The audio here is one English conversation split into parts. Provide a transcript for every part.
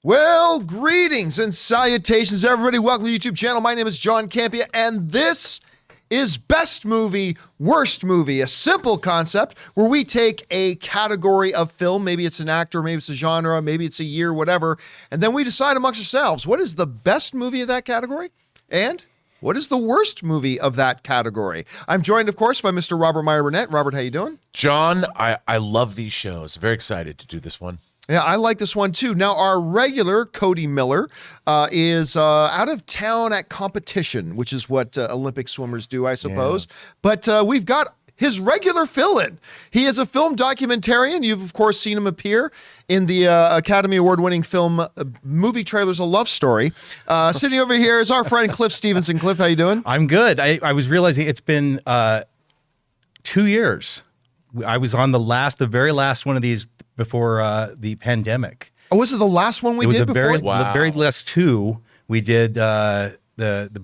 Well, greetings and salutations, everybody. Welcome to the YouTube channel. My name is John Campea, and this is Best Movie, Worst Movie, a simple concept where we take a category of film, maybe it's an actor, maybe it's a genre, maybe it's a year, whatever, and then we decide amongst ourselves, what is the best movie of that category, and what is the worst movie of that category? I'm joined, of course, by Mr. Robert Meyer Burnett. Robert, how you doing? John, I love these shows. Very excited to do this one. Yeah, I like this one too. Now, our regular Cody Miller is out of town at competition, which is what Olympic swimmers do, I suppose. Yeah. But we've got his regular fill-in. He is a film documentarian. You've, of course, seen him appear in the Academy Award-winning film Movie Trailers: A Love Story. Sitting over here is our friend Cliff Stevenson. Cliff, how you doing? I'm good. I was realizing it's been 2 years. I was on the very last one of these before the pandemic. Oh, was it the last one we did before? The very last two. We did the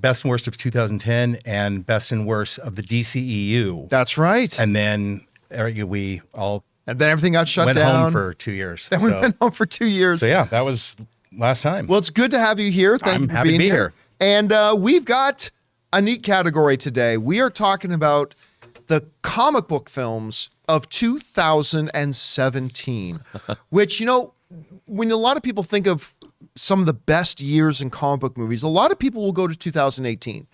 best and worst of 2010 and best and worst of the DCEU. That's right. And then we all and then everything got shut down. Went home for 2 years. Then we went home for 2 years. So yeah, that was last time. Well, it's good to have you here. Thank you for being here. And we've got a neat category today. We are talking about the comic book films of 2017, which, you know, when a lot of people think of some of the best years in comic book movies, a lot of people will go to 2018.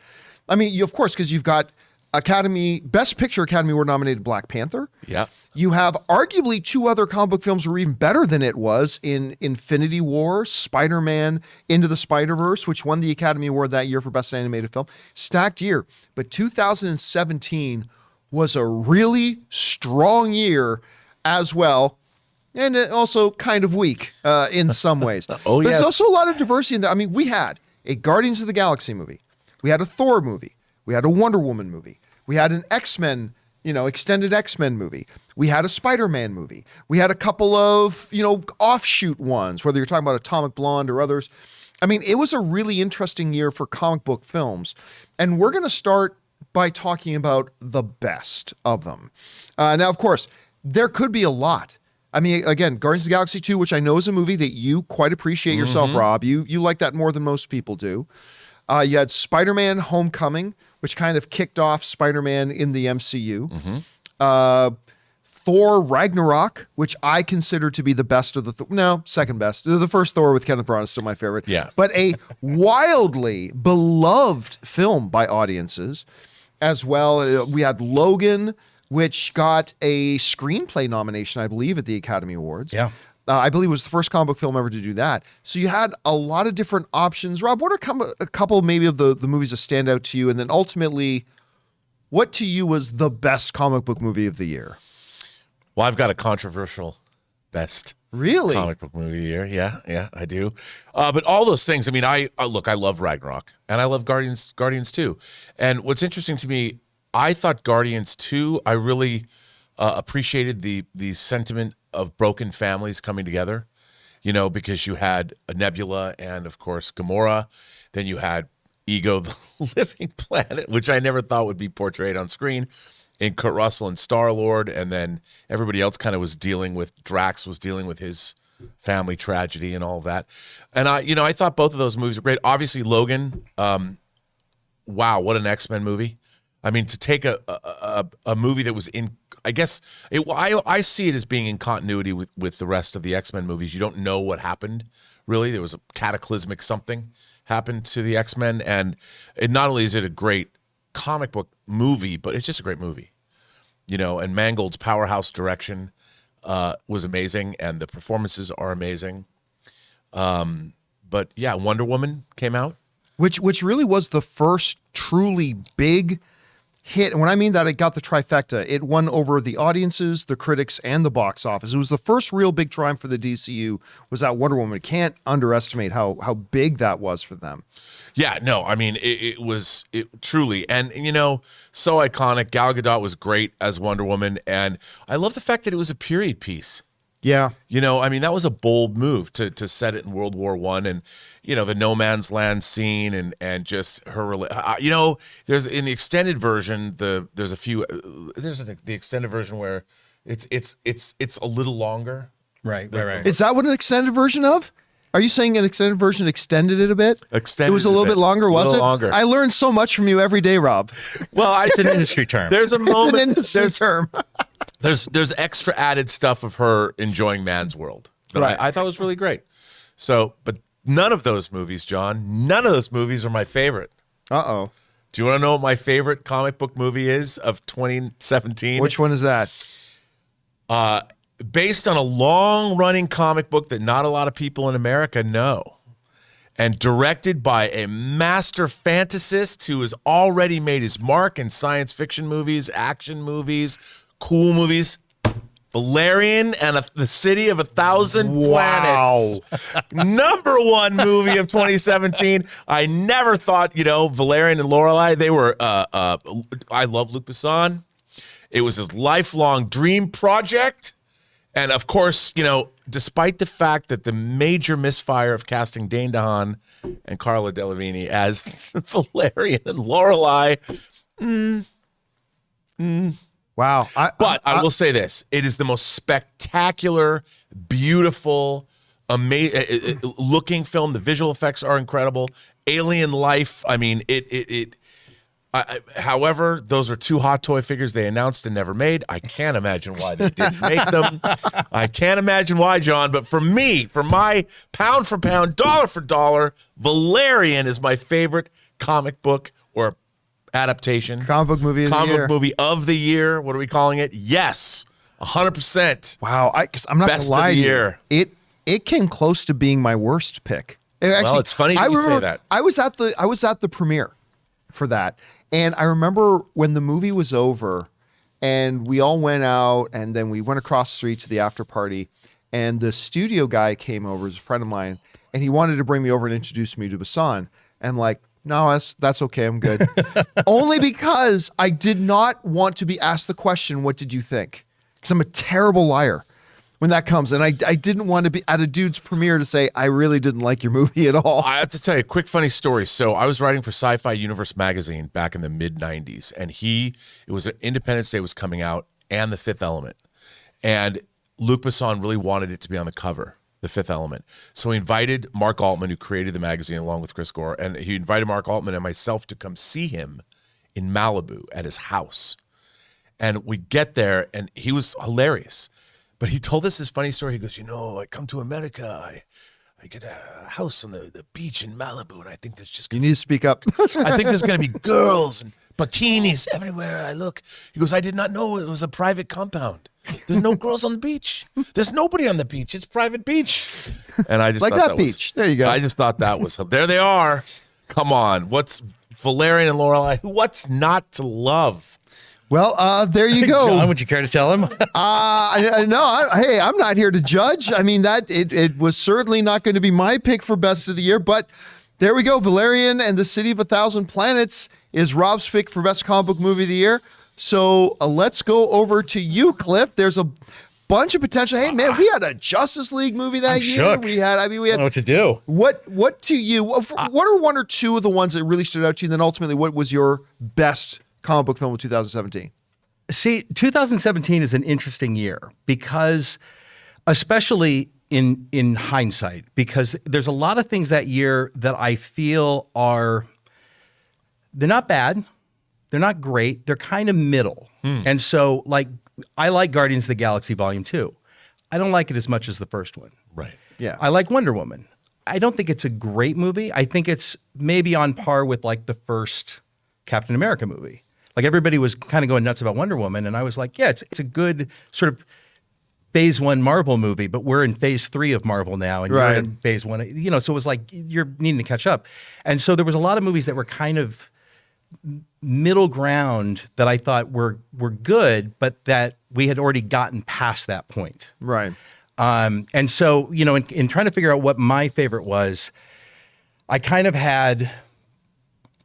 I mean, of course, because you've got Best Picture Academy Award nominated Black Panther. Yeah. You have arguably two other comic book films that were even better than it was in Infinity War, Spider-Man Into the Spider-Verse, which won the Academy Award that year for Best Animated Film. Stacked year. But 2017 was a really strong year as well, and also kind of weak in some ways. Oh, yes. There's also a lot of diversity in that. I mean, we had a Guardians of the Galaxy movie. We had a Thor movie. We had a Wonder Woman movie. We had an X-Men, extended X-Men movie. We had a Spider-Man movie. We had a couple of, offshoot ones, whether you're talking about Atomic Blonde or others. I mean, it was a really interesting year for comic book films, and we're going to start by talking about the best of them. Now, of course, there could be a lot. I mean, again, Guardians of the Galaxy 2, which I know is a movie that you quite appreciate yourself, Rob. You like that more than most people do. You had Spider-Man Homecoming, which kind of kicked off Spider-Man in the MCU. Thor Ragnarok, which I consider to be the best of the second best. The first Thor with Kenneth Branagh is still my favorite. Yeah. But a wildly beloved film by audiences as well. We had Logan, which got a screenplay nomination, I believe, at the Academy Awards. Yeah. I believe it was the first comic book film ever to do that. So you had a lot of different options. Rob, what are a couple maybe of the movies that stand out to you? And then ultimately, what to you was the best comic book movie of the year? Well, I've got a controversial best comic book movie of the year. Yeah, I do. But all those things, I mean, I love Ragnarok, and I love Guardians too. And what's interesting to me, I thought Guardians 2, I really appreciated the sentiment of broken families coming together, because you had a Nebula and, of course, Gamora. Then you had Ego, the living planet, which I never thought would be portrayed on screen, in Kurt Russell and Star-Lord. And then everybody else kind of Drax was dealing with his family tragedy and all of that. And I thought both of those movies were great. Obviously, Logan, wow, what an X-Men movie. I mean, to take a movie that was in, I guess, I see it as being in continuity with the rest of the X-Men movies. You don't know what happened, really. There was a cataclysmic something happened to the X-Men, and not only is it a great comic book movie, but it's just a great movie. And Mangold's powerhouse direction was amazing, and the performances are amazing. But yeah, Wonder Woman came out. Which really was the first truly big hit. And when I mean that, it got the trifecta. It won over the audiences, the critics, and the box office. It was the first real big triumph for the DCU, was that Wonder Woman. Can't underestimate how big that was for them. Yeah, no, I mean, it was truly. And, so iconic. Gal Gadot was great as Wonder Woman. And I love the fact that it was a period piece. Yeah. I mean, that was a bold move to set it in World War I, and, the no man's land scene and just her, there's in the extended version, there's the extended version where it's a little longer. Right. Is that what an extended version of? Are you saying an extended version extended it a bit? Extended it was a little bit longer, was it? Longer. I learn so much from you every day, Rob. Well, it's an industry term. There's a moment. It's an industry term. There's extra added stuff of her enjoying man's world that Right. I thought was really great. So, but none of those movies, John, none of those movies are my favorite. Uh-oh. Do you want to know what my favorite comic book movie is of 2017? Which one is that? Based on a long-running comic book that not a lot of people in America know, and directed by a master fantasist who has already made his mark in science fiction movies, action movies, cool movies. Valerian and the City of 1,000 Planets. #1 movie of 2017. I never thought, Valerian and Lorelei, they were, I love Luc Besson. It was his lifelong dream project. And of course, despite the fact that the major misfire of casting Dane DeHaan and Carla Delevingne as Valerian and Lorelei, Wow. But I will say this. It is the most spectacular, beautiful, amazing looking film. The visual effects are incredible. Alien life. I mean, however, those are 2 hot toy figures they announced and never made. I can't imagine why they didn't make them. I can't imagine why, John. But for me, for my pound for pound, dollar for dollar, Valerian is my favorite comic book or adaptation. Comic book movie of the year. Comic book movie of the year. What are we calling it? Yes, 100%. Wow. I'm not going to lie to you. It came close to being my worst pick. Actually, it's funny that you say that. I was at the premiere for that. And I remember when the movie was over and we all went out and then we went across the street to the after party and the studio guy came over, as a friend of mine, and he wanted to bring me over and introduce me to Bassan. And no, that's okay. I'm good. Only because I did not want to be asked the question, what did you think? Because I'm a terrible liar when that comes. And I didn't want to be at a dude's premiere to say, I really didn't like your movie at all. I have to tell you a quick funny story. So I was writing for Sci-Fi Universe magazine back in the mid-90s. And it was Independence Day was coming out and The Fifth Element. And Luc Besson really wanted it to be on the cover. The Fifth Element. So he invited Mark Altman, who created the magazine along with Chris Gore, and he invited Mark Altman and myself to come see him in Malibu at his house. And we get there, and he was hilarious. But he told us this funny story. He goes, I come to America, I get a house on the beach in Malibu, and I think there's just You need to speak up. I think there's going to be girls and bikinis everywhere I look. He goes, I did not know it was a private compound. There's no girls on the beach. There's nobody on the beach. It's private beach. And I just like thought that beach. There you go. I just thought that was there. They are. Come on. What's Valerian and Lorelei? What's not to love? Well, there you go. John, would you care to tell him? Hey, I'm not here to judge. I mean, it was certainly not going to be my pick for best of the year, but there we go. Valerian and the City of 1,000 Planets is Rob's pick for best comic book movie of the year. So let's go over to you, Cliff. There's a bunch of potential. Hey, man, we had a Justice League movie that year. Shook. We had. I don't know what to do. What to you? What are one or two of the ones that really stood out to you? And then ultimately, what was your best comic book film of 2017? See, 2017 is an interesting year because, especially in hindsight, because there's a lot of things that year that I feel they're not bad. They're not great. They're kind of middle. And so, I like Guardians of the Galaxy Volume 2. I don't like it as much as the first one. Right. Yeah. I like Wonder Woman. I don't think it's a great movie. I think it's maybe on par with the first Captain America movie. Everybody was kind of going nuts about Wonder Woman, and I was like, yeah, it's a good sort of phase 1 Marvel movie, but we're in phase 3 of Marvel now, and Right. you're in phase 1. So it was like you're needing to catch up. And so there was a lot of movies that were kind of middle ground that I thought were good, but that we had already gotten past that point. Right. And so, in trying to figure out what my favorite was, I kind of had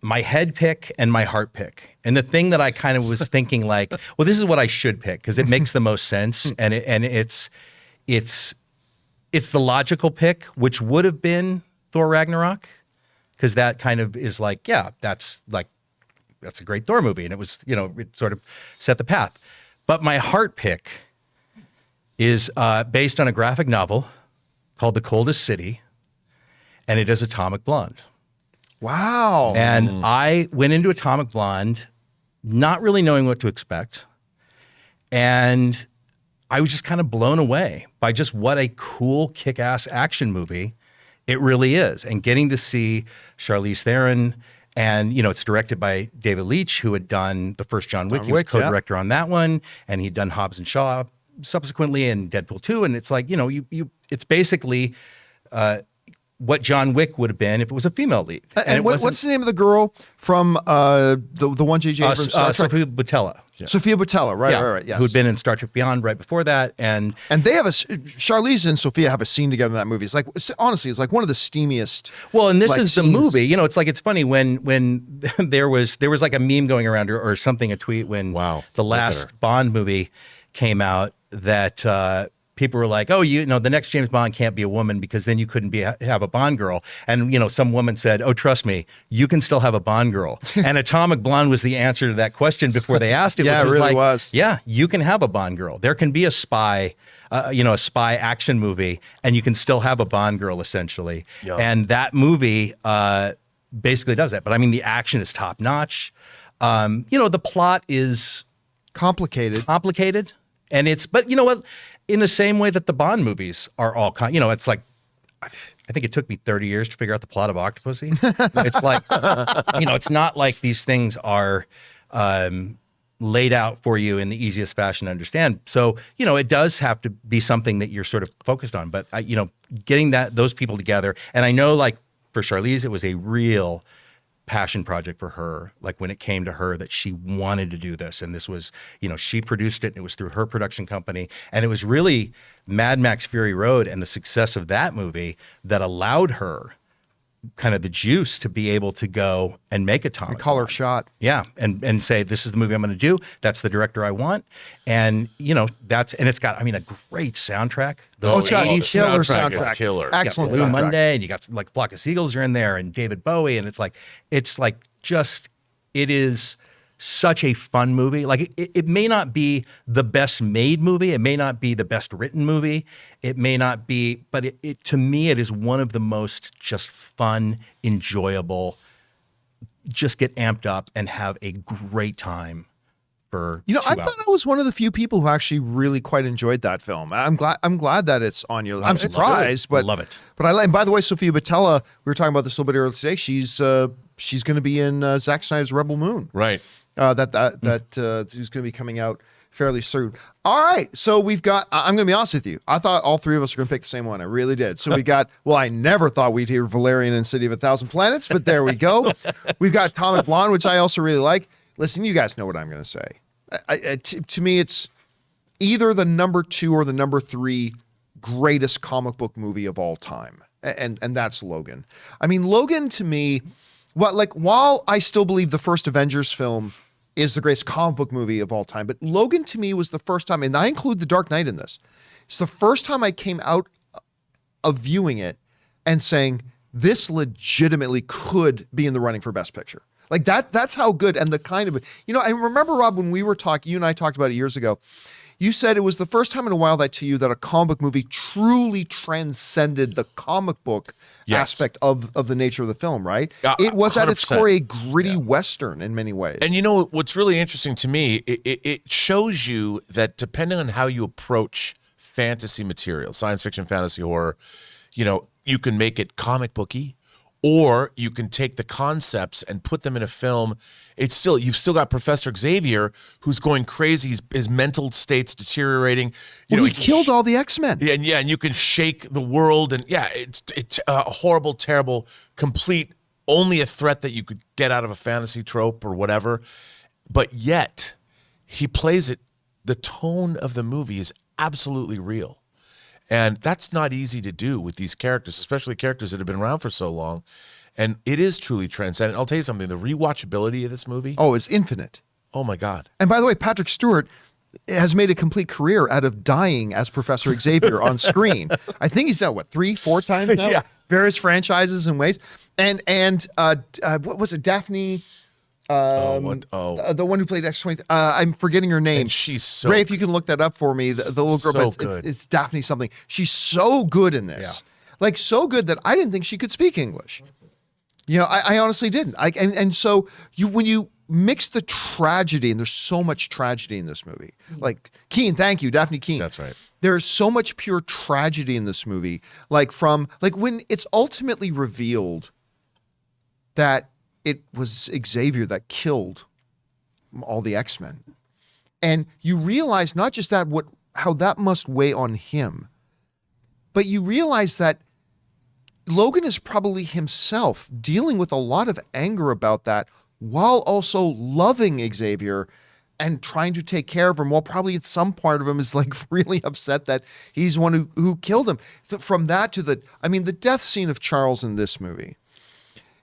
my head pick and my heart pick. And the thing that I kind of was thinking well, this is what I should pick because it makes the most sense. And it's the logical pick, which would have been Thor Ragnarok. Because that kind of is that's a great Thor movie. And it was, it sort of set the path. But my heart pick is based on a graphic novel called The Coldest City and it is Atomic Blonde. Wow. And I went into Atomic Blonde not really knowing what to expect. And I was just kind of blown away by just what a cool, kick-ass action movie it really is. And getting to see Charlize Theron, and, it's directed by David Leitch, who had done the first John Wick. He was co-director on that one, and he'd done Hobbs and Shaw subsequently, and Deadpool 2. And it's like, it's basically what John Wick would have been if it was a female lead. And what's the name of the girl from the one J.J. Abrams Star Trek? Sophia Boutella. Yeah. Sophia Boutella, right, yes. Who'd been in Star Trek Beyond right before that. And they have Charlize and Sophia have a scene together in that movie. It's like, honestly, it's like one of the steamiest. Well, and this is scenes. the movie. It's funny when there was like a meme going around or something, a tweet when the last Bond movie came out that people were like, oh, the next James Bond can't be a woman because then you couldn't have a Bond girl. And, some woman said, oh, trust me, you can still have a Bond girl. And Atomic Blonde was the answer to that question before they asked it. Yeah, which it really was. Yeah, you can have a Bond girl. There can be a spy, a spy action movie, and you can still have a Bond girl, essentially. Yeah. And that movie basically does that. But, the action is top notch. The plot is complicated. And but you know what? In the same way that the Bond movies are all, it's like, I think it took me 30 years to figure out the plot of Octopussy. It's like, it's not like these things are laid out for you in the easiest fashion to understand. So, it does have to be something that you're sort of focused on. But, getting those people together, and I know, like, for Charlize, it was a real passion project for her, like when it came to her that she wanted to do this. And this was, she produced it, and it was through her production company. And it was really Mad Max Fury Road and the success of that movie that allowed her kind of the juice to be able to go and make Atomic. Call her shot. Yeah. And say, this is the movie I'm going to do. That's the director I want. And, and it's got, a great soundtrack. It's got a killer soundtrack. Killer. Excellent. Blue Monday, and you got like Flock of Seagulls are in there, and David Bowie. And it is such a fun movie. Like it may not be the best made movie. It may not be the best written movie. It may not be, but it to me, it is one of the most just fun, enjoyable, just get amped up and have a great time for I thought I was one of the few people who actually really quite enjoyed that film. I'm glad that it's on your list. I'm surprised, but I love it. But and by the way, Sophia Boutella, we were talking about this a little bit earlier today. She's going to be in Zack Snyder's Rebel Moon. Right. That is going to be coming out fairly soon. All right, so we've got. I'm going to be honest with you. I thought all three of us were going to pick the same one. I really did. So we got. Well, I never thought we'd hear Valerian and City of a Thousand Planets, but there we go. We've got Atomic Blonde, which I also really like. Listen, you guys know what I'm going to say. To me, it's either the number 2 or the number 3 greatest comic book movie of all time, and that's Logan. Logan to me. While I still believe the first Avengers film is the greatest comic book movie of all time, but Logan to me was the first time, and I include The Dark Knight in this. It's the first time I came out of viewing it and saying, this legitimately could be in the running for Best Picture. Like that's how good, and the kind of, I remember, Rob, when we were talking, you and I talked about it years ago, you said it was the first time in a while that to you that a comic book movie truly transcended the comic book aspect of the nature of the film, right? It was 100%. At its core a gritty Western in many ways. And what's really interesting to me, it shows you that depending on how you approach fantasy material, science fiction, fantasy, horror, you can make it comic booky, or you can take the concepts and put them in a film. You've still got Professor Xavier who's going crazy. His mental state's deteriorating. He killed all the X-Men. And you can shake the world. And it's a horrible, terrible, complete, only a threat that you could get out of a fantasy trope or whatever. But yet he plays it. The tone of the movie is absolutely real. And that's not easy to do with these characters, especially characters that have been around for so long. And it is truly transcendent. I'll tell you something, the rewatchability of this movie. Oh, it's infinite. Oh, my God. And by the way, Patrick Stewart has made a complete career out of dying as Professor Xavier on screen. I think he's done, 3-4 times now? Yeah. Various franchises and ways. And what was it, Daphne... the one who played X-23. I'm forgetting her name. And she's so Ray, if you can look that up for me, the little girl, so good. It's Daphne something. She's so good in this. Like so good that I didn't think she could speak English. You know, I honestly didn't. And so when you mix the tragedy, and there's so much tragedy in this movie. Like Keen, thank you, Daphne Keen. That's right. There's so much pure tragedy in this movie. Like when it's ultimately revealed that it was Xavier that killed all the X-Men. And you realize not just that, how that must weigh on him, but you realize that Logan is probably himself dealing with a lot of anger about that while also loving Xavier and trying to take care of him, while probably at some part of him is like really upset that he's the one who killed him. So from that to the death scene of Charles in this movie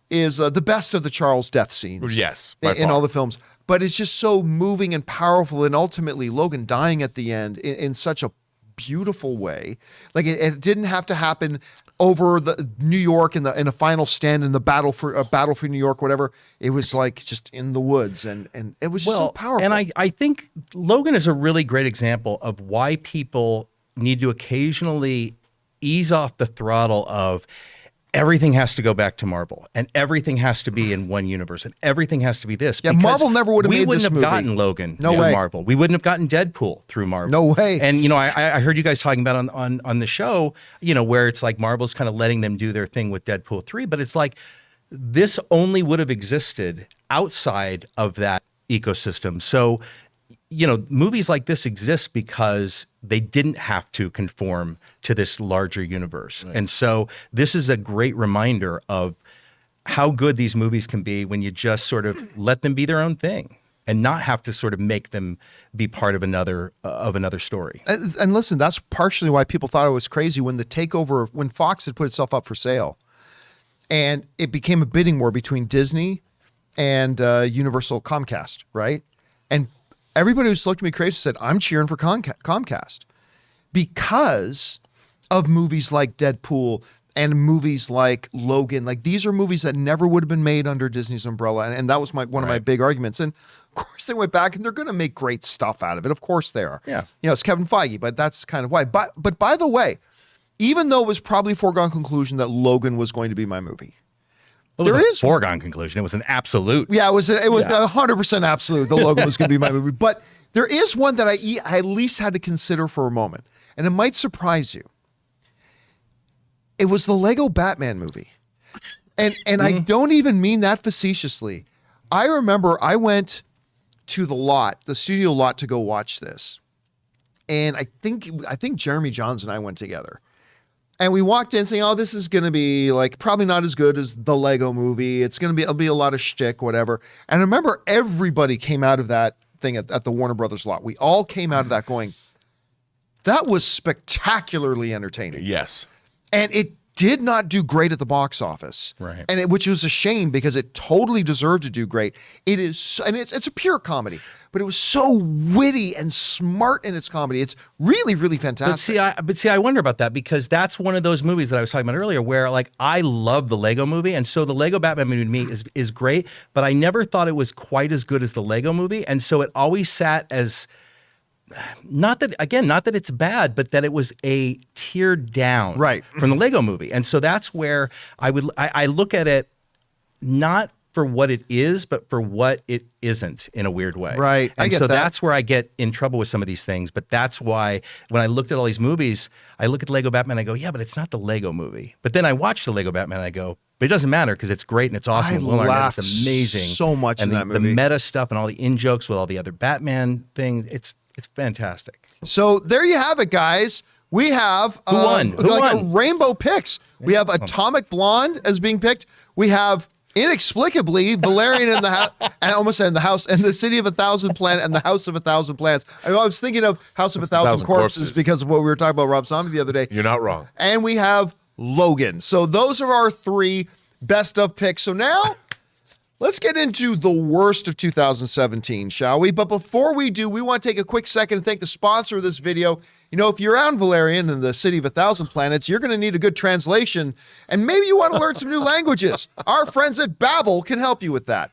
is the best of the Charles death scenes. Yes, in all the films. But it's just so moving and powerful, and ultimately Logan dying at the end in such a beautiful way. Like it didn't have to happen over the New York in a final stand in the battle for New York, whatever. It was like just in the woods, and it was just so powerful. And I think Logan is a really great example of why people need to occasionally ease off the throttle of everything has to go back to Marvel, and everything has to be in one universe, and everything has to be this. Yeah, Marvel never would have made this movie. We wouldn't have gotten Logan no through way. Marvel. We wouldn't have gotten Deadpool through Marvel. No way. And, you know, I heard you guys talking about on the show, you know, where it's like Marvel's kind of letting them do their thing with Deadpool 3, but it's like this only would have existed outside of that ecosystem. So, you know, movies like this exist because they didn't have to conform to this larger universe. Right. And so this is a great reminder of how good these movies can be when you just sort of let them be their own thing and not have to sort of make them be part of another story. And listen, that's partially why people thought it was crazy when when Fox had put itself up for sale, and it became a bidding war between Disney and Universal Comcast, right? And everybody who looked at me crazy said, I'm cheering for Comcast because of movies like Deadpool and movies like Logan. Like these are movies that never would have been made under Disney's umbrella. And that was one of my big arguments. And of course they went back and they're going to make great stuff out of it. Of course they are. Yeah. You know, it's Kevin Feige, but that's kind of why. But by the way, even though it was probably a foregone conclusion that Logan was going to be my movie, It was a foregone conclusion. It was an absolute. Yeah, it was 100% absolute. The Logan was going to be my movie. But there is one that I at least had to consider for a moment, and it might surprise you. It was the Lego Batman movie. And I don't even mean that facetiously. I remember I went to the studio lot to go watch this. And I think Jeremy Johns and I went together. And we walked in saying, oh, this is going to be like probably not as good as the Lego movie. It'll be a lot of shtick, whatever. And I remember everybody came out of that thing at the Warner Brothers lot. We all came out of that going, that was spectacularally entertaining. Yes. And it did not do great at the box office. Right. And which was a shame because it totally deserved to do great. It's a pure comedy, but it was so witty and smart in its comedy. It's really, really fantastic. But see, I wonder about that because that's one of those movies that I was talking about earlier where like I love the Lego movie. And so the Lego Batman movie to me is great, but I never thought it was quite as good as the Lego movie. And so it always sat as not that it's bad, but that it was a tier down from the Lego movie. And so that's where I look at it not for what it is, but for what it isn't in a weird way. Right. And so that's where I get in trouble with some of these things. But that's why when I looked at all these movies, I look at Lego Batman and I go, yeah, but it's not the Lego movie. But then I watch the Lego Batman and I go, but it doesn't matter because it's great and it's awesome. It's amazing. So much and in that movie. The meta stuff and all the in-jokes with all the other Batman things, it's fantastic. So there you have it, guys. We have Who won? a rainbow picks. We have Atomic Blonde as being picked. We have inexplicably Valerian in the house. I almost said in the house and the City of 1,000 Planets and the House of 1,000 Planets. I was thinking of House of 1,000 Corpses because of what we were talking about Rob Zombie the other day. You're not wrong. And we have Logan. So those are our three best of picks. So now let's get into the worst of 2017, shall we? But before we do, we want to take a quick second to thank the sponsor of this video. You know, if you're around Valerian and the City of 1,000 Planets, you're going to need a good translation, and maybe you want to learn some new languages. Our friends at Babbel can help you with that.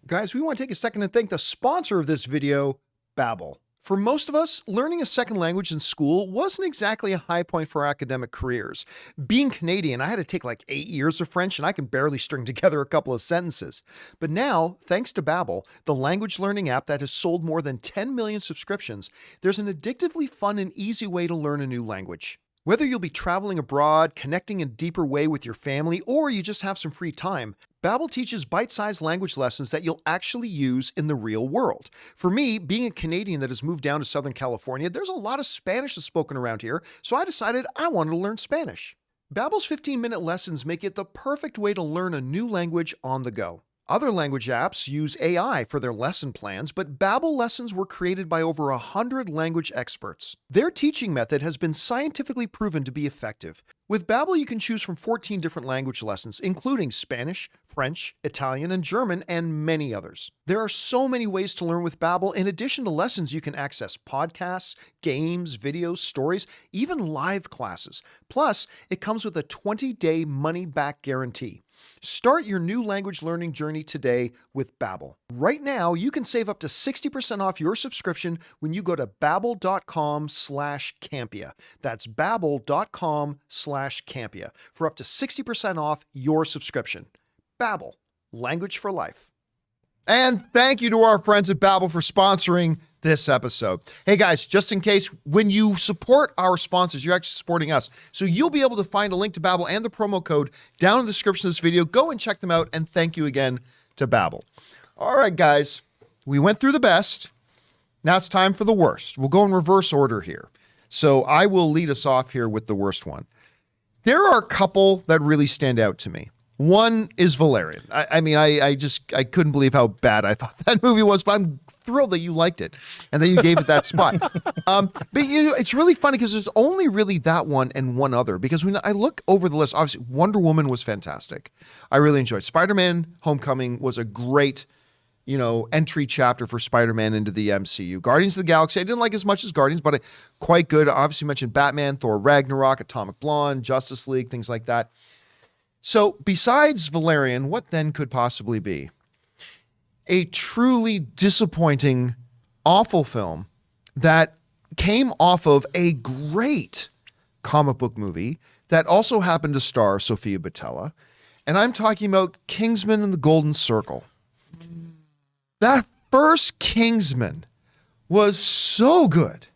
Guys, we want to take a second to thank the sponsor of this video, Babbel. For most of us, learning a second language in school wasn't exactly a high point for our academic careers. Being Canadian, I had to take like 8 years of French and I can barely string together a couple of sentences. But now, thanks to Babbel, the language learning app that has sold more than 10 million subscriptions, there's an addictively fun and easy way to learn a new language. Whether you'll be traveling abroad, connecting in a deeper way with your family, or you just have some free time, Babbel teaches bite-sized language lessons that you'll actually use in the real world. For me, being a Canadian that has moved down to Southern California, there's a lot of Spanish that's spoken around here, so I decided I wanted to learn Spanish. Babbel's 15-minute lessons make it the perfect way to learn a new language on the go. Other language apps use AI for their lesson plans, but Babbel lessons were created by over 100 language experts. Their teaching method has been scientifically proven to be effective. With Babbel, you can choose from 14 different language lessons, including Spanish, French, Italian, and German, and many others. There are so many ways to learn with Babbel. In addition to lessons, you can access podcasts, games, videos, stories, even live classes. Plus, it comes with a 20-day money-back guarantee. Start your new language learning journey today with Babbel. Right now, you can save up to 60% off your subscription when you go to babbel.com/Campea. That's babbel.com/Campea for up to 60% off your subscription. Babbel, language for life. And thank you to our friends at Babbel for sponsoring this episode. Hey guys, just in case, when you support our sponsors, you're actually supporting us. So you'll be able to find a link to Babbel and the promo code down in the description of this video. Go and check them out, and thank you again to Babbel. All right, guys, we went through the best. Now it's time for the worst. We'll go in reverse order here. So I will lead us off here with the worst one. There are a couple that really stand out to me. One is Valerian. I couldn't believe how bad I thought that movie was, but I'm thrilled that you liked it and that you gave it that spot. But it's really funny because there's only really that one and one other, because when I look over the list, obviously Wonder Woman was fantastic. I really enjoyed Spider-Man Homecoming was a great, entry chapter for Spider-Man into the MCU. Guardians of the Galaxy, I didn't like as much as Guardians, but quite good. I obviously mentioned Batman, Thor Ragnarok, Atomic Blonde, Justice League, things like that. So besides Valerian, what then could possibly be a truly disappointing, awful film that came off of a great comic book movie that also happened to star Sofia Boutella? And I'm talking about Kingsman and the Golden Circle. That first Kingsman was so good.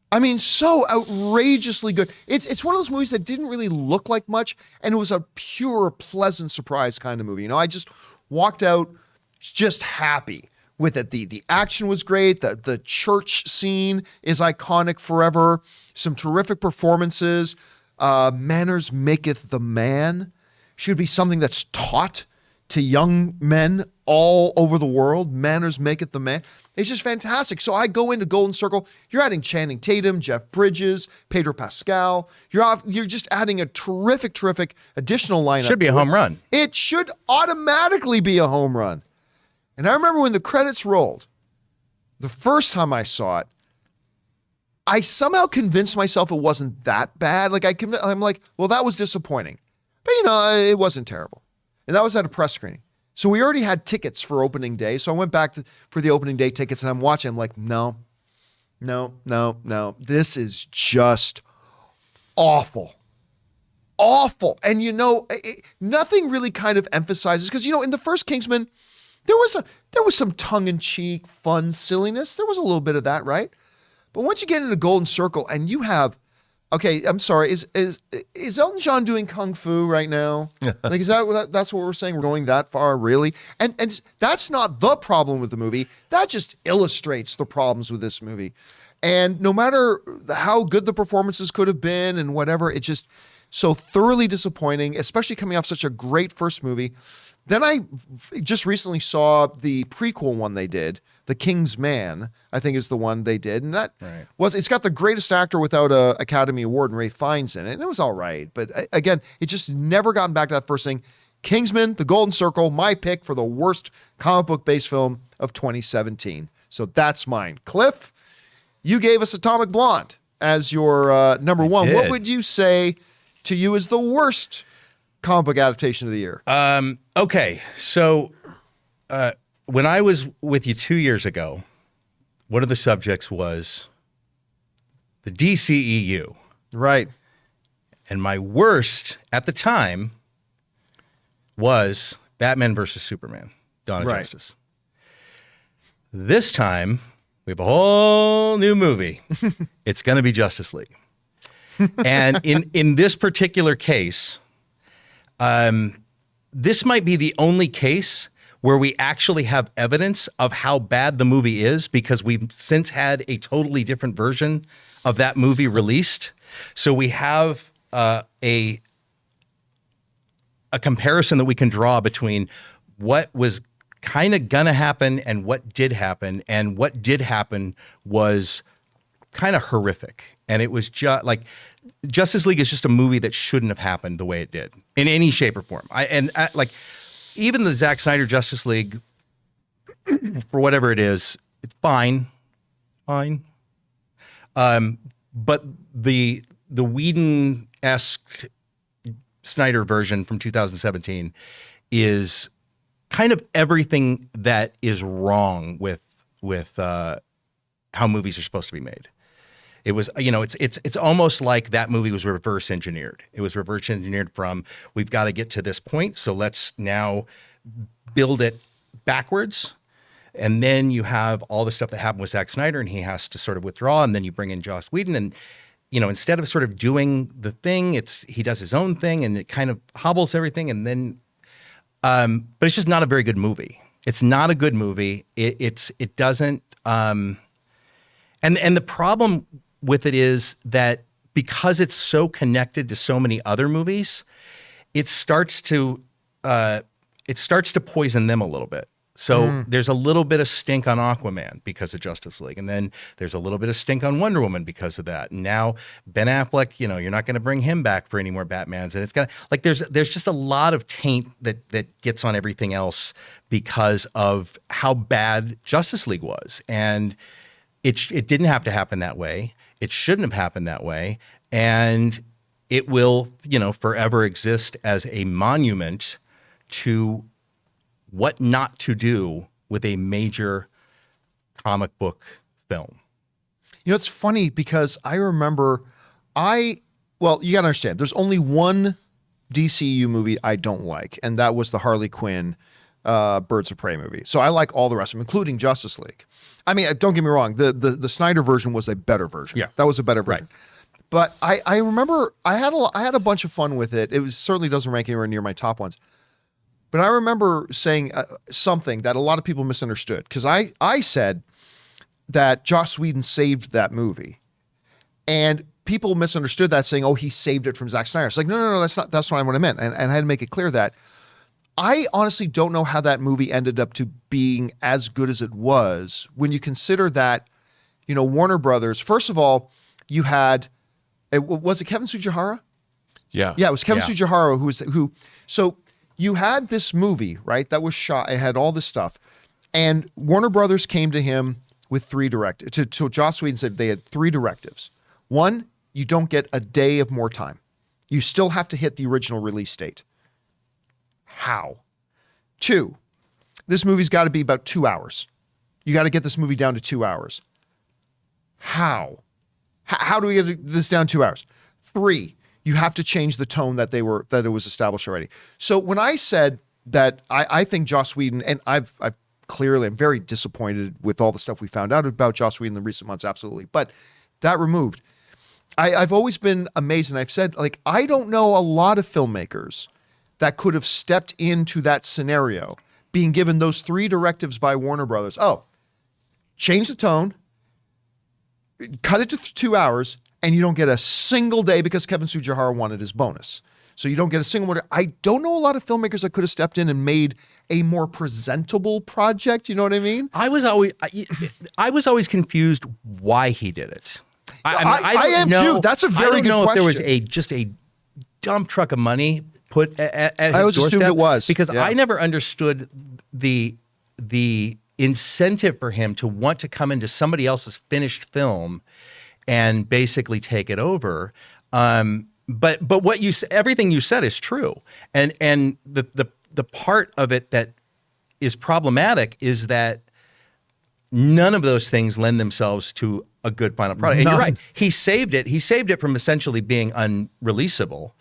I mean, so outrageously good. It's one of those movies that didn't really look like much, and it was a pure, pleasant surprise kind of movie. I just walked out just happy with it. The action was great. The church scene is iconic forever. Some terrific performances. Manners maketh the man should be something that's taught to young men all over the world. Manners maketh the man. It's just fantastic. So I go into Golden Circle. You're adding Channing Tatum, Jeff Bridges, Pedro Pascal. You're just adding a terrific additional lineup. Should be a home run. It should automatically be a home run. And I remember when the credits rolled, the first time I saw it, I somehow convinced myself it wasn't that bad. I'm like, well, that was disappointing. But it wasn't terrible. And that was at a press screening. So we already had tickets for opening day. So I went back for the opening day tickets, and I'm watching. I'm like, no. This is just awful. Awful. And nothing really kind of emphasizes, because in the first Kingsman, there was some tongue-in-cheek, fun silliness. There was a little bit of that, right? But once you get into Golden Circle and you have, okay, I'm sorry, is Elton John doing kung fu right now? Is that's what we're saying? We're going that far, really? And that's not the problem with the movie. That just illustrates the problems with this movie. And no matter how good the performances could have been and whatever, it's just so thoroughly disappointing, especially coming off such a great first movie. Then I just recently saw the prequel one they did, The King's Man, I think is the one they did. And that it's got the greatest actor without an Academy Award, and Ralph Fiennes in it. And it was all right. But again, it just never gotten back to that first thing. Kingsman, The Golden Circle, my pick for the worst comic book-based film of 2017. So that's mine. Cliff, you gave us Atomic Blonde as your number one. Did. What would you say to you is the worst comic book adaptation of the year? Okay, so when I was with you 2 years ago, one of the subjects was the DCEU. Right. And my worst at the time was Batman versus Superman, Dawn of Justice. This time, we have a whole new movie. It's going to be Justice League. And in this particular case, this might be the only case where we actually have evidence of how bad the movie is, because we've since had a totally different version of that movie released. So we have a comparison that we can draw between what was kind of gonna happen and what did happen. And what did happen was kind of horrific. And it was just like Justice League is just a movie that shouldn't have happened the way it did in any shape or form. Like even the Zack Snyder Justice League, for whatever it is, it's fine. But the Whedon-esque Snyder version from 2017 is kind of everything that is wrong with how movies are supposed to be made. It was, it's almost like that movie was reverse engineered. It was reverse engineered from, we've got to get to this point, so let's now build it backwards. And then you have all the stuff that happened with Zack Snyder, and he has to sort of withdraw, and then you bring in Joss Whedon, and instead of sort of doing the thing, he does his own thing, and it kind of hobbles everything, and then, but it's just not a very good movie. It's not a good movie. It doesn't, and the problem with it is that because it's so connected to so many other movies, it starts to poison them a little bit. So there's a little bit of stink on Aquaman because of Justice League. And then there's a little bit of stink on Wonder Woman because of that. And now Ben Affleck, you're not going to bring him back for any more Batmans. And it's going to, like, there's just a lot of taint that gets on everything else because of how bad Justice League was. And it didn't have to happen that way. It shouldn't have happened that way. And it will, forever exist as a monument to what not to do with a major comic book film. It's funny because I remember you got to understand, there's only one DCU movie I don't like, and that was the Harley Quinn Birds of Prey movie. So I like all the rest of them, including Justice League. I mean, don't get me wrong, the Snyder version was a better version. Yeah. That was a better version. Right. But I remember I had a bunch of fun with it. It certainly doesn't rank anywhere near my top ones. But I remember saying something that a lot of people misunderstood, because I said that Joss Whedon saved that movie, and people misunderstood that, saying, "Oh, he saved it from Zack Snyder." It's like, no, that's not what I meant, and I had to make it clear that I honestly don't know how that movie ended up to being as good as it was when you consider that, Warner Brothers. First of all, you had, was it Kevin Tsujihara? Yeah, it was Kevin Tsujihara who. So you had this movie, right, that was shot. It had all this stuff, and Warner Brothers came to him with three directives. To Joss Whedon said they had three directives. One, you don't get a day of more time. You still have to hit the original release date. How? Two, this movie's got to be about 2 hours. You got to get this movie down to 2 hours. How? How do we get this down 2 hours? Three, you have to change the tone that it was established already. So when I said that I think Joss Whedon, and I'm very disappointed with all the stuff we found out about Joss Whedon in the recent months, absolutely. But that removed, I've always been amazed, and I've said, like, I don't know a lot of filmmakers that could have stepped into that scenario, being given those three directives by Warner Brothers. Oh, change the tone, cut it to 2 hours, and you don't get a single day because Kevin Tsujihara wanted his bonus. So you don't get a single one. I don't know a lot of filmmakers that could have stepped in and made a more presentable project. You know what I mean? I was always confused why he did it. I am too. That's a very good question. I don't know if there was a dump truck of money put at his I always doorstep, assumed it was, because yeah. I never understood the incentive for him to want to come into somebody else's finished film and basically take it over. But what everything you said is true, and the part of it that is problematic is that none of those things lend themselves to a good final product. And you're right. He saved it. He saved it from essentially being unreleasable.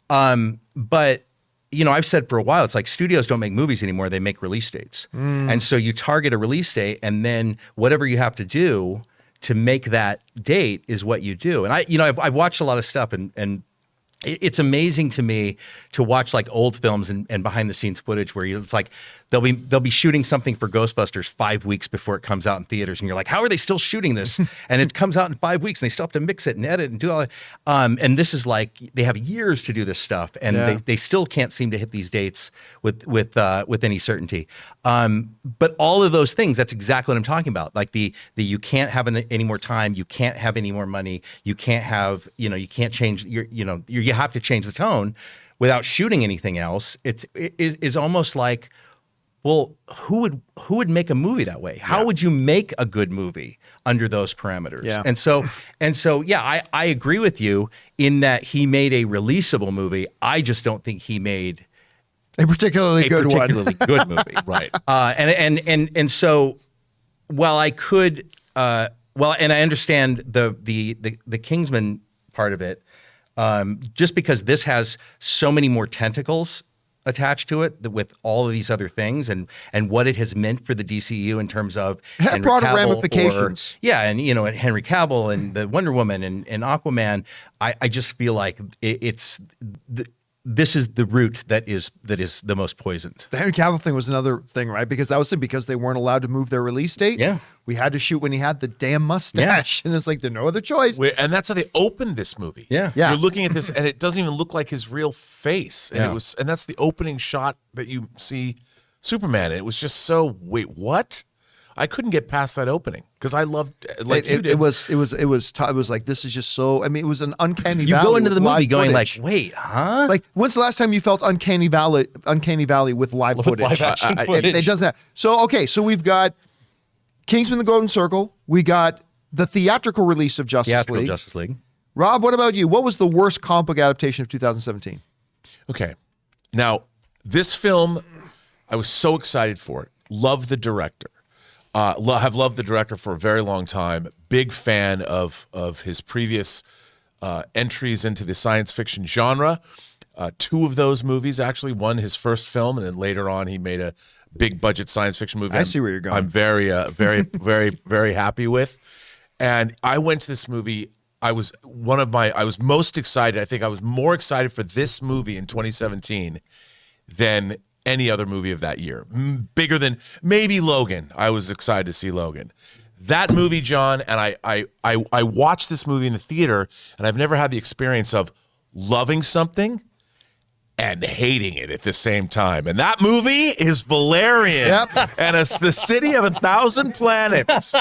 But I've said for a while, it's like studios don't make movies anymore. They make release dates. And so you target a release date, and then whatever you have to do to make that date is what you do. And I've watched a lot of stuff, and it's amazing to me to watch like old films and behind the scenes footage where it's like they'll be shooting something for Ghostbusters 5 weeks before it comes out in theaters, and you're like, how are they still shooting this? And it comes out in 5 weeks, and they still have to mix it and edit and do all that. And this is like they have years to do this stuff, and they still can't seem to hit these dates with any certainty. But all of those things, that's exactly what I'm talking about. Like the you can't have any more time, you can't have any more money, you can't have you can't change you have to change the tone without shooting anything else. It is almost like, well, who would make a movie that way? How would you make a good movie under those parameters? Yeah. And so, I agree with you in that he made a releasable movie. I just don't think he made a particularly good movie. Right. And so while I could, and I understand the Kingsman part of it, just because this has so many more tentacles attached to it with all of these other things and what it has meant for the DCU in terms of Henry broader Cavill ramifications. And Henry Cavill and the Wonder Woman and Aquaman. I just feel like this is the route that is the most poisoned. The Henry Cavill thing was another thing, right? Because that was because they weren't allowed to move their release date. Yeah. We had to shoot when he had the damn mustache. Yeah. And it's like, there's no other choice. And that's how they opened this movie. Yeah. You're looking at this and it doesn't even look like his real face. And and that's the opening shot that you see Superman. And it was just so, wait, what? I couldn't get past that opening because I loved it was like, this is just so, I mean, it was an uncanny valley. You go into the movie going footage. like, wait, huh? Like, when's the last time you felt uncanny valley with live footage? Live action footage. It does that. So we've got Kingsman: The Golden Circle. We got the theatrical release of Justice League. Rob, what about you? What was the worst comic book adaptation of 2017? Okay. Now, this film, I was so excited for it. Love the director. Have loved the director for a very long time. Big fan of his previous entries into the science fiction genre. Two of those movies, actually. One, his first film, and then later on he made a big budget science fiction movie. I see where you're going. I'm very, very happy with. And I went to this movie. I was most excited. I think I was more excited for this movie in 2017 than any other movie of that year. Bigger than maybe Logan. I was excited to see Logan. That movie, John, and I watched this movie in the theater, and I've never had the experience of loving something and hating it at the same time. And that movie is Valerian. Yep. And it's the city of 1,000 planets.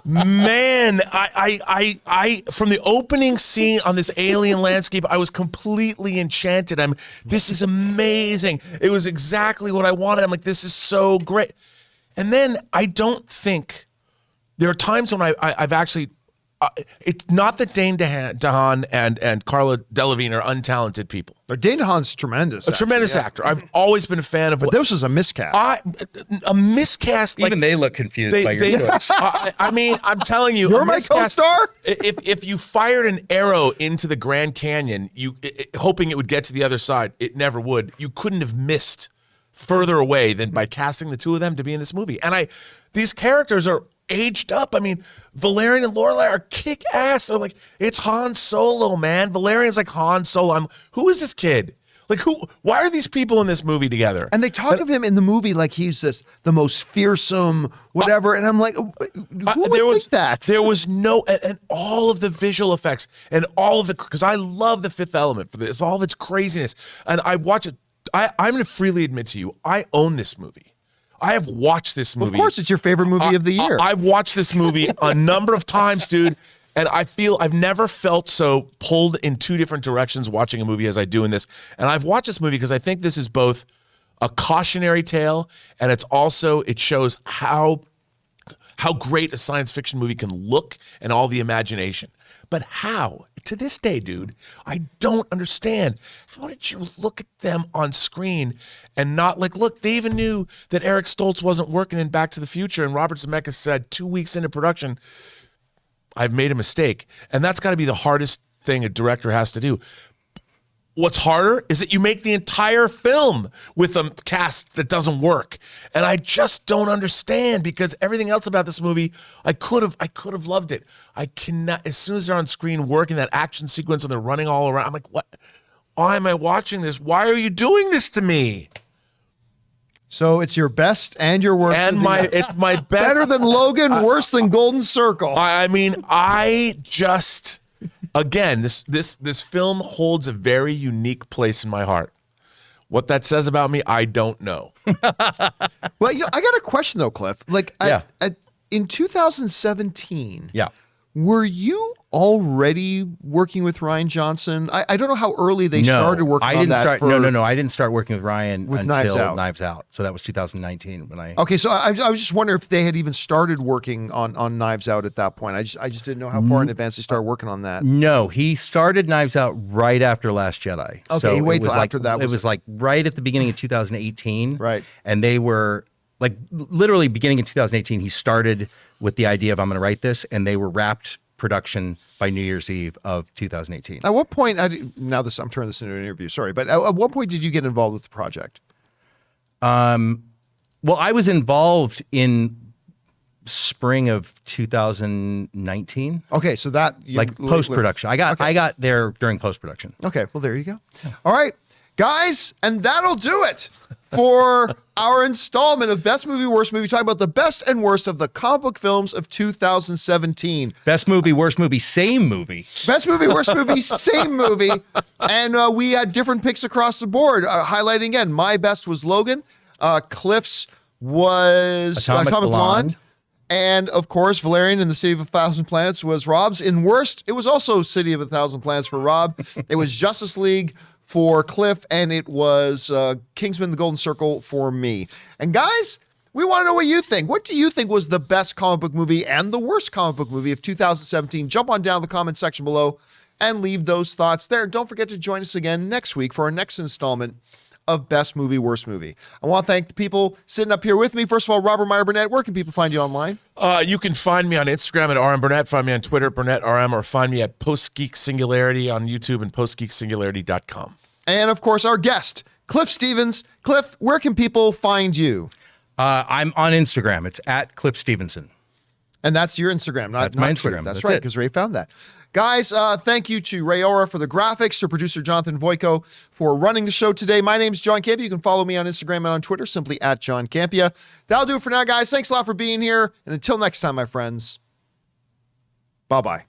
Man, I from the opening scene on this alien landscape, I was completely enchanted. This is amazing. It was exactly what I wanted. I'm like, this is so great. And then I don't think there are times when I've actually it's not that Dane DeHaan and Carla Delevingne are untalented people. Dane DeHaan's tremendous. Tremendous actor. I've always been a fan of. But this was a miscast. A miscast. Even they look confused by your choice. I mean, I'm telling you, you're my co-star. If you fired an arrow into the Grand Canyon, hoping it would get to the other side, it never would. You couldn't have missed further away than by casting the two of them to be in this movie. And these characters are aged up. I mean, Valerian and Lorelei are kick ass. I'm like, it's Han Solo, man. Valerian's like Han Solo. Who is this kid? Like, why are these people in this movie together? And they talk of him in the movie like he's the most fearsome, whatever. And I'm like, who would think that? There was no, and all of the visual effects and all of because I love The Fifth Element for this, all of its craziness. And I watch it. I'm going to freely admit to you, I own this movie. I have watched this movie. Of course, it's your favorite movie of the year. I've watched this movie a number of times, dude, and I feel I've never felt so pulled in two different directions watching a movie as I do in this. And I've watched this movie because I think this is both a cautionary tale and it shows how great a science fiction movie can look and all the imagination. But how? To this day, dude, I don't understand. How did you look at them on screen and not like, look, they even knew that Eric Stoltz wasn't working in Back to the Future, and Robert Zemeckis said 2 weeks into production, I've made a mistake. And that's got to be the hardest thing a director has to do. What's harder is that you make the entire film with a cast that doesn't work. And I just don't understand, because everything else about this movie, I could have loved it. I cannot, as soon as they're on screen working that action sequence and they're running all around, I'm like, what? Why am I watching this? Why are you doing this to me? So it's your best and your worst. And it's my best. Better than Logan, worse than Golden Circle. I mean, I just... Again, this film holds a very unique place in my heart. What that says about me, I don't know. Well, I got a question though, Cliff. Like, in 2017, were you already working with Rian Johnson? I don't know how early they started working on that. No. I didn't start working with Rian until Knives Out. So that was 2019 when I. Okay, so I was just wondering if they had even started working on Knives Out at that point. I just didn't know how far in advance they started working on that. No, he started Knives Out right after Last Jedi. Okay, so he waited till after that. It was like right at the beginning of 2018. Right. And they were like literally beginning in 2018. He started with the idea of I'm going to write this, and they were wrapped production by New Year's Eve of 2018. At what point? I'm turning this into an interview. Sorry, but at what point did you get involved with the project? Well, I was involved in spring of 2019. Okay, so that like post production. I got there during post production. Okay, well there you go. All right, guys, and that'll do it for our installment of Best Movie, Worst Movie, talking about the best and worst of the comic book films of 2017. Best movie, worst movie, same movie. Best movie, worst movie, same movie. And we had different picks across the board. Highlighting again, my best was Logan. Cliff's was Atomic Blonde. And of course, Valerian in the City of a Thousand Planets was Rob's. In worst, it was also City of a Thousand Planets for Rob. It was Justice League for Cliff, and it was Kingsman: The Golden Circle for me. And guys, we want to know what you think. What do you think was the best comic book movie and the worst comic book movie of 2017? Jump on down in the comment section below and leave those thoughts there. Don't forget to join us again next week for our next installment of Best Movie, Worst Movie. I want to thank the people sitting up here with me. First of all, Robert Meyer Burnett, where can people find you online? You can find me on Instagram at RM Burnett, find me on Twitter at Burnett RM, or find me at Post Geek Singularity on YouTube and postgeeksingularity.com. And of course, our guest, Cliff Stevens. Cliff, where can people find you? I'm on Instagram. It's at Cliff Stevenson. And that's your Instagram, not my Twitter. Instagram. That's right, because Ray found that. Guys, thank you to Ray Ora for the graphics, to producer Jonathan Voico for running the show today. My name's John Campea. You can follow me on Instagram and on Twitter, simply at John Campea. That'll do it for now, guys. Thanks a lot for being here. And until next time, my friends, bye-bye.